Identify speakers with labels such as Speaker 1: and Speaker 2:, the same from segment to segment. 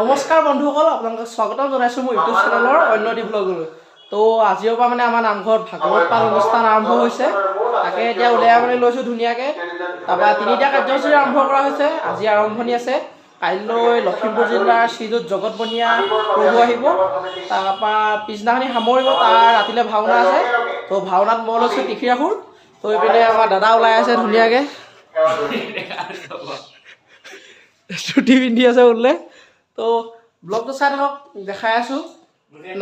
Speaker 1: নমস্কাৰ বন্ধুসকল, আপোনালোকক স্বাগতম জনাইছোঁ মোৰ ইউটিউব চেনেলৰ অন্য এটি ব্লগলৈ। তো আজিৰ পৰা মানে আমাৰ নামঘৰত ভাগৱত পাঠ অনুষ্ঠান আৰম্ভ হৈছে। তাকে এতিয়া উলিয়াই মেলি লৈছোঁ ধুনীয়াকৈ। তাৰপৰা 3টা কাৰ্যসূচী আৰম্ভ কৰা হৈছে। আজি আৰম্ভণি আছে, কাইলৈ লখিমপুৰ জিলাৰ শ্ৰীযুত জগত বনিয়া প্ৰভু আহিব। তাৰপৰা পিছদিনাখনি সামৰিব, তাৰ ৰাতিলৈ ভাওনা আছে। তো ভাওনাত মই লৈছোঁ টিখি ৰাখোঁ। তো এইপিনে আমাৰ দাদা ওলাই আছে ধুনীয়াকৈ, চুটি পিন্ধি আছে বোলে। তো ব্লগটো চাই থাকক, দেখাই আছোঁ।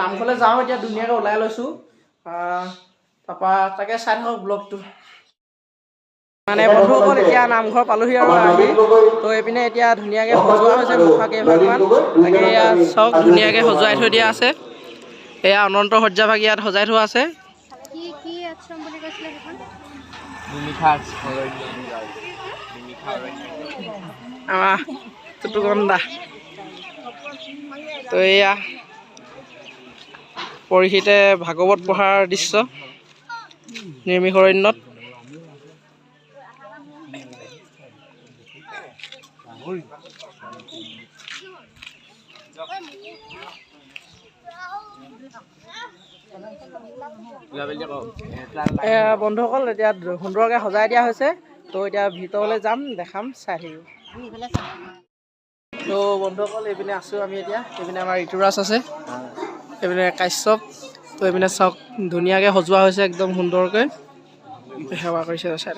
Speaker 1: নামঘৰলৈ যাওঁ এতিয়া, ধুনীয়াকৈ ওলাই লৈছোঁ। তাৰপৰা তাকে চাই থাকক ব্লগটো। মানে বন্ধুসকল এতিয়া নামঘৰ পালোহি আৰু আহি। তো এইপিনে এতিয়া ধুনীয়াকৈ সজোৱা হৈছে মুখা কেইভাগমান। তাকে এয়া চব ধুনীয়াকৈ সজোৱাই থৈ দিয়া আছে। এয়া অনন্ত সজ্জাভাগ ইয়াত সজাই থোৱা আছে। আমাৰ টুটুকন্দা। তো এয়া পৰিশীতে ভাগৱত পঢ়াৰ দৃশ্য নিৰ্মিষ অৰণ্যত। বন্ধুসকল এতিয়া সুন্দৰকৈ সজাই দিয়া হৈছে। তো এতিয়া ভিতৰলৈ যাম, দেখাম, চাই থাকিব। তো বন্ধুসকল এইপিনে আছোঁ আমি এতিয়া। এইপিনে আমাৰ ঋতুৰাজ আছে, এইপিনে কাশ্যপ। তো এইপিনে চাওক ধুনীয়াকৈ সজোৱা হৈছে একদম সুন্দৰকৈ, সেৱা কৰিছে চাই।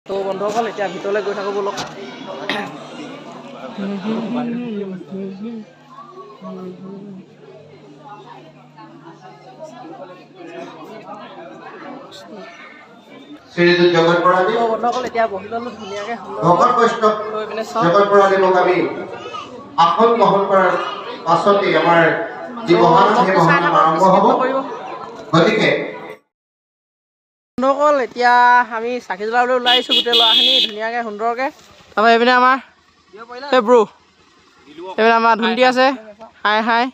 Speaker 1: তো বন্ধুসকল এতিয়া ভিতৰলৈ গৈ থাকোঁ বলক।
Speaker 2: শ্ৰীযুত জগত বৰাদী
Speaker 1: বন্ধুসকল এতিয়া বহি ল'লোঁ ধুনীয়াকৈ।
Speaker 2: ভকত বৈষ্ণৱ জগত বৰাদীক আমি আসন গ্ৰহণ কৰাৰ পাছতেই আমাৰ যি মহানাম সেই মহানাম আৰম্ভ হ'ব। গতিকে
Speaker 1: বন্ধুসকল এতিয়া আমি চাকি জ্বলাবলৈ ওলাই আহিছোঁ গোটেই ল'ৰাখিনি ধুনীয়াকৈ সুন্দৰকৈ। তাৰপৰা এইপিনে আমাৰ এই ব্ৰু, এইপিনে আমাৰ ধুন্দি আছে, হাই হাই।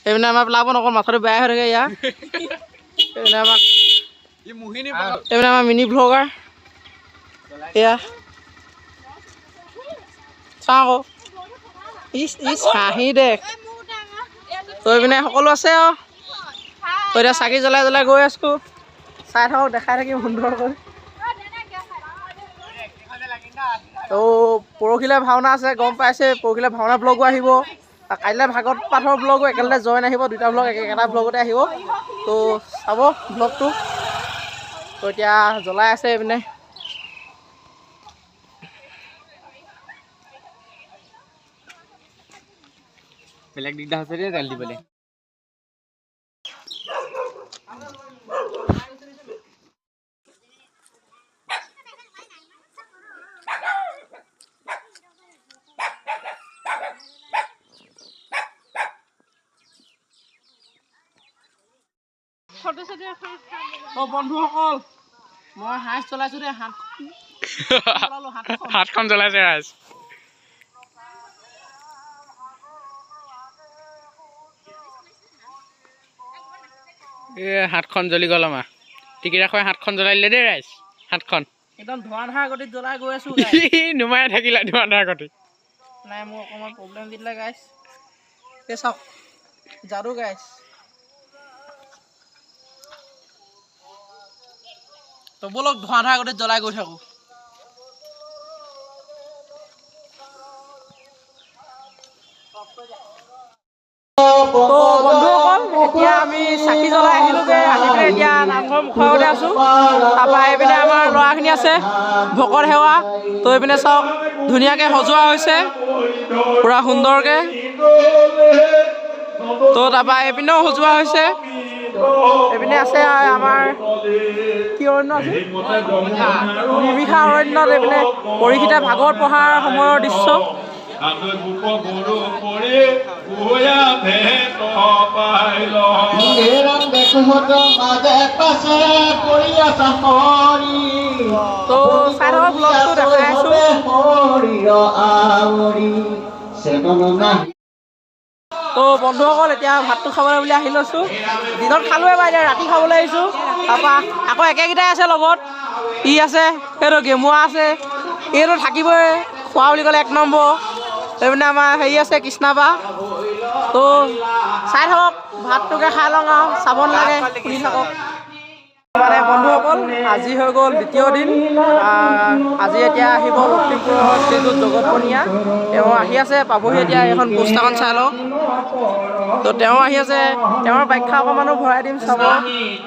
Speaker 1: এইপিনে আমাৰ প্লাবন অকল মাথাটো বেয়া হৈ থাকে ইয়াৰ। এইপিনে আমাক এইপিনে আমাৰ মিনি ভ্লগাৰ এয়া চাওঁ আকৌ, ইচ হাঁহি দেখ। তো এইপিনে সকলো আছে আৰু। তো এতিয়া চাকি জ্বলাই জ্বলাই গৈ আছোঁ, চাই থাকক, দেখাই থাকিম সুন্দৰকৈ। তো পৰহিলৈ ভাওনা আছে, গম পাইছে। পৰহিলৈ ভাওনা ব্লগো আহিব। কাইলৈ ভাগৱত পাঠৰ ব্লগো একেলগে জইন আহিব। 2টা ব্লগ একেটা ব্লগতে আহিব। তো চাব ব্লগটো। তো এতিয়া জ্বলাই আছে এইপিনে।
Speaker 3: বেলেগ দিগদাৰ হৈছে দেই তেল দিবলৈ।
Speaker 1: বন্ধুসকল মই হাঁচ চলাইছোঁ দেই,
Speaker 3: হাতখন জ্বলাইছে ৰাইজ। হাতখন জ্বলি গ'ল আমাৰ। টিকি ৰাখোঁ হাতখন জ্বলাই দিলে দেই ৰাইজ। হাতখন
Speaker 1: একদম ধোঁৱা ধোঁৱা গতিত জ্বলাই গৈ আছোঁ।
Speaker 3: নুমাই থাকিলা ধোঁৱা ধোঁৱা গতি।
Speaker 1: নাই মোৰ অকণমান প্ৰব্লেম দি দিলে গাইছ। এই চাওক যাদু গাইছ। তো বলক ধোঁৱা ধোঁৱা গতিত জ্বলাই গৈ থাকোঁ। বন্ধুসকল এতিয়া আমি চাকি জ্বলাই আহিলোঁগৈ। আহি পিনে এতিয়া নামঘৰ মুখৰ আগতে আছোঁ। তাৰপৰা এইপিনে আমাৰ ল'ৰাখিনি আছে, ভকত সেৱা। তো এইপিনে চাওক ধুনীয়াকৈ সজোৱা হৈছে পূৰা সুন্দৰকৈ। তো তাৰপৰা এইপিনেও সজোৱা হৈছে। এইপিনে আছে আমাৰ কি অৰণ্য আছে, নিৰ্মিষা অৰণ্যত। এইপিনে পৰিশীতে ভাগৱত পঢ়াৰ সময়ৰ দৃশ্য। তো চাই থাকক ব্লগটো, দেখাই আছোঁ। তো বন্ধুসকল এতিয়া ভাতটো খাবলৈ বুলি আহি লৈছোঁ। দিনত খালোঁৱে বা এতিয়া ৰাতি খাবলৈ আহিছোঁ। তাৰপৰা আকৌ একেকেইটাই আছে লগত। ই আছে, সেইটো গেমুৱা আছে, এইটো থাকিবই। খোৱা বুলি ক'লে 1 নম্বৰ। এইপিনে আমাৰ হেৰি আছে কৃষ্ণাবা তো চাই থাকক ভাতটোকে খাই লওঁ আৰু চাব নালাগে শুনি থাকক মানে বন্ধুসকল আজি হৈ গ'ল দ্বিতীয় দিন আজি এতিয়া আহিব লখিমপুৰৰ শ্ৰীযুত জগত বনিয়া তেওঁ আহি আছে পাবহি এতিয়া এখন পোষ্টাৰখন চাই লওক তো তেওঁ আহি আছে তেওঁৰ ব্যাখ্যা অকণমানো ভৰাই দিম চাব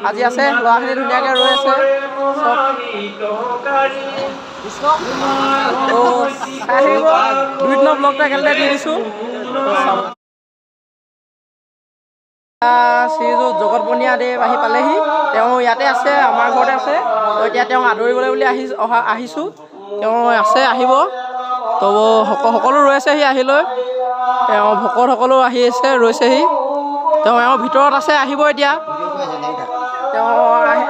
Speaker 1: আজি আছে ল'ৰাখিনি ধুনীয়াকৈ ৰৈ আছে চব তো চাই থাকিব 2 নম্বৰ ব্লগটো একেলগে দি দিছোঁ শ্ৰীযুত জগত বনিয়া দেৱ আহি পালেহি তেওঁ ইয়াতে আছে আমাৰ ঘৰতে আছে তো এতিয়া তেওঁক আদৰিবলৈ বুলি আহিছোঁ তেওঁ আছে আহিব তো সকলো ৰৈ আছেহি আহিলৈ তেওঁ ভকতসকলো আহি আছে ৰৈছেহি তেওঁ এওঁ ভিতৰত আছে আহিব এতিয়া তেওঁ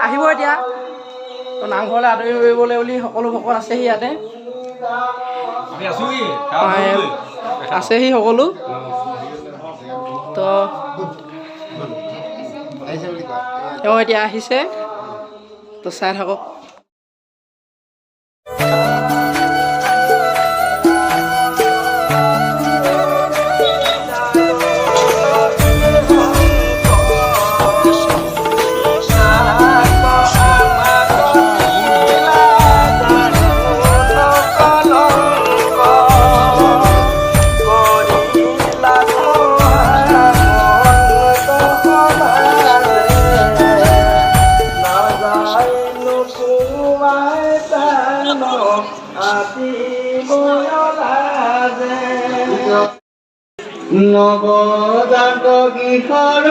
Speaker 1: আহিব এতিয়া তো নামঘৰলৈ আদৰি কৰিবলৈ বুলি সকলো ভকত আছেহি ইয়াতে আছেহি সকলো তো তেওঁ এতিয়া আহিছে তো চাই থাকক
Speaker 2: নবজাত কিশোৰ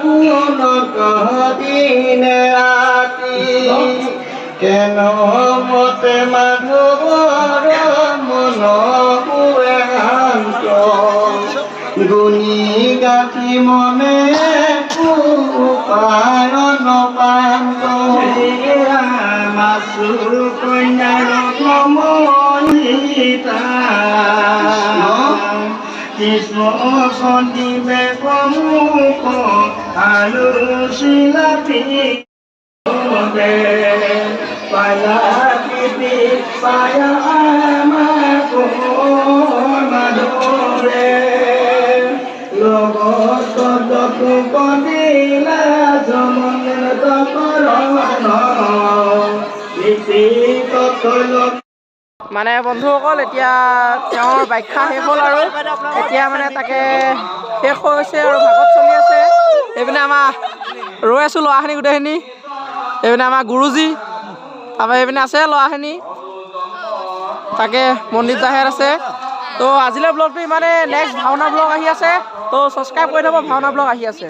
Speaker 2: কোন দিনে ৰাতি কেন মতে মাধৱৰ মন পুৰে শান্ত গুণী গাঠি মনে পায়ন পান্ত মাছুৰ কন্যাৰ কমলিতা কৃষ্ণ সন্দীপে প্ৰমুখ আৰু শিলাপি পায়া পিপি পায়া আমাক মাধৰে লগত কদিলা জমন
Speaker 1: মানে বন্ধুসকল এতিয়া তেওঁৰ ব্যাখ্যা শেষ হ'ল আৰু এতিয়া মানে তাকে শেষ হৈছে আৰু ভাগত চলি আছে এইপিনে আমাৰ ৰৈ আছোঁ ল'ৰাখিনি গোটেইখিনি এইপিনে আমাৰ গুৰুজী তাৰপৰা এইপিনে আছে ল'ৰাখিনি তাকে মন্দিৰ দাহেৰ আছে তো আজিলৈ ব্লগটো ইমানে নেক্সট ভাওনা ব্লগ আহি আছে তো ছাবস্ক্ৰাইব কৰি থ'ব ভাওনা ব্লগ আহি আছে